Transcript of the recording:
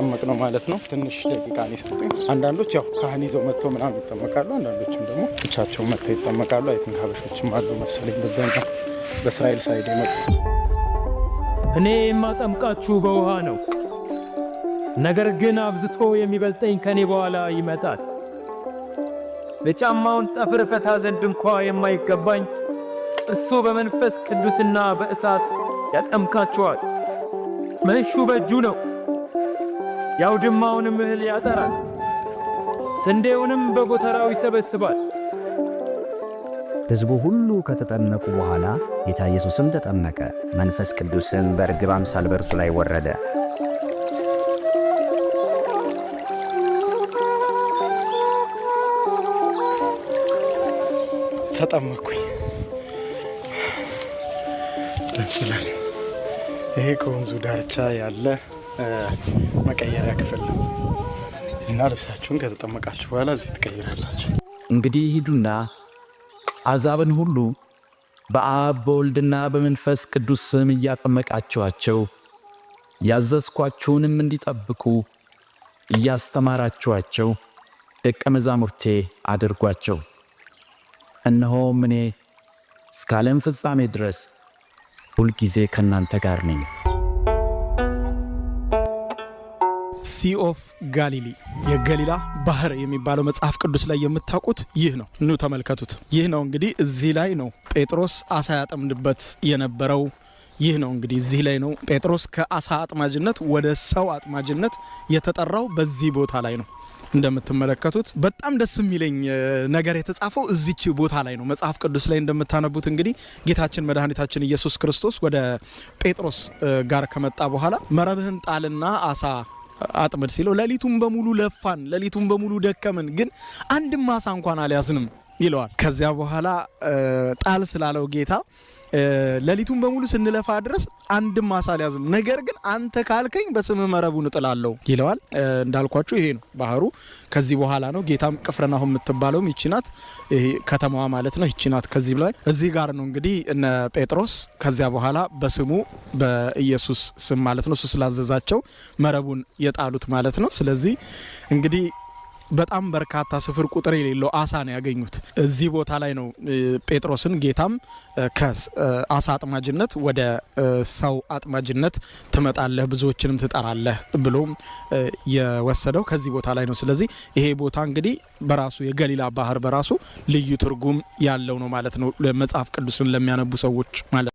እየተጠመቅ ነው ማለት ነው። ትንሽ ደቂቃ ነው የሰጠኝ። አንዳንዶች ያው ካህን ይዘው መጥቶ ምናምን ይጠመቃሉ፣ አንዳንዶችም ደግሞ ብቻቸው መጥተው ይጠመቃሉ። አይ ቲንክ ሀበሾችም አሉ መሰለኝ በዛኛው በእስራኤል ሳይድ የመጡ። እኔ የማጠምቃችሁ በውሃ ነው፣ ነገር ግን አብዝቶ የሚበልጠኝ ከኔ በኋላ ይመጣል። በጫማውን ጠፍር ፈታ ዘንድ እንኳ የማይገባኝ እሱ በመንፈስ ቅዱስና በእሳት ያጠምቃችኋል። መንሹ በእጁ ነው፣ የአውድማውንም እህል ያጠራል፣ ስንዴውንም በጎተራው ይሰበስባል። ሕዝቡ ሁሉ ከተጠመቁ በኋላ ጌታ ኢየሱስም ተጠመቀ። መንፈስ ቅዱስም በርግብ አምሳል በእርሱ ላይ ወረደ። ተጠመቅኩኝ። ደስ ይላል። ይሄ ከወንዙ ዳርቻ ያለ መቀየሪያ ክፍል ነው እና ልብሳችሁን ከተጠመቃችሁ በኋላ እዚህ ትቀይራላችሁ። እንግዲህ ሂዱና አሕዛብን ሁሉ በአብ በወልድና በመንፈስ ቅዱስ ስም እያጠመቃችኋቸው ያዘዝኳችሁንም እንዲጠብቁ እያስተማራችኋቸው ደቀ መዛሙርቴ አድርጓቸው። እነሆም እኔ እስከ ዓለም ፍጻሜ ድረስ ሁልጊዜ ከእናንተ ጋር ነኝ። ሲ ኦፍ ጋሊሊ የገሊላ ባህር የሚባለው መጽሐፍ ቅዱስ ላይ የምታውቁት ይህ ነው። ኑ ተመልከቱት። ይህ ነው እንግዲህ እዚህ ላይ ነው ጴጥሮስ አሳ ያጠምድበት የነበረው። ይህ ነው እንግዲህ እዚህ ላይ ነው ጴጥሮስ ከአሳ አጥማጅነት ወደ ሰው አጥማጅነት የተጠራው በዚህ ቦታ ላይ ነው። እንደምትመለከቱት በጣም ደስ የሚለኝ ነገር የተጻፈው እዚች ቦታ ላይ ነው። መጽሐፍ ቅዱስ ላይ እንደምታነቡት እንግዲህ ጌታችን መድኃኒታችን ኢየሱስ ክርስቶስ ወደ ጴጥሮስ ጋር ከመጣ በኋላ መረብህን ጣልና አሳ አጥምድ ሲለው ሌሊቱን በሙሉ ለፋን፣ ሌሊቱን በሙሉ ደከመን፣ ግን አንድም አሳ እንኳን አልያዝንም ይለዋል። ከዚያ በኋላ ጣል ስላለው ጌታ ሌሊቱን በሙሉ ስንለፋ ድረስ አንድም አሳ አልያዝንም፣ ነገር ግን አንተ ካልከኝ በስምህ መረቡን እጥላለሁ ይለዋል። እንዳልኳችሁ ይሄ ነው ባህሩ። ከዚህ በኋላ ነው ጌታም ቅፍርናሆም የምትባለው ይቺ ናት ከተማዋ ማለት ነው። ይቺ ናት ከዚህ ላይ እዚህ ጋር ነው እንግዲህ እነ ጴጥሮስ ከዚያ በኋላ በስሙ በኢየሱስ ስም ማለት ነው እሱ ስላዘዛቸው መረቡን የጣሉት ማለት ነው። ስለዚህ እንግዲህ በጣም በርካታ ስፍር ቁጥር የሌለው አሳ ነው ያገኙት። እዚህ ቦታ ላይ ነው ጴጥሮስን ጌታም ከአሳ አጥማጅነት ወደ ሰው አጥማጅነት ትመጣለህ፣ ብዙዎችንም ትጠራለህ ብሎ የወሰደው ከዚህ ቦታ ላይ ነው። ስለዚህ ይሄ ቦታ እንግዲህ በራሱ የገሊላ ባህር በራሱ ልዩ ትርጉም ያለው ነው ማለት ነው መጽሐፍ ቅዱስን ለሚያነቡ ሰዎች ማለት ነው።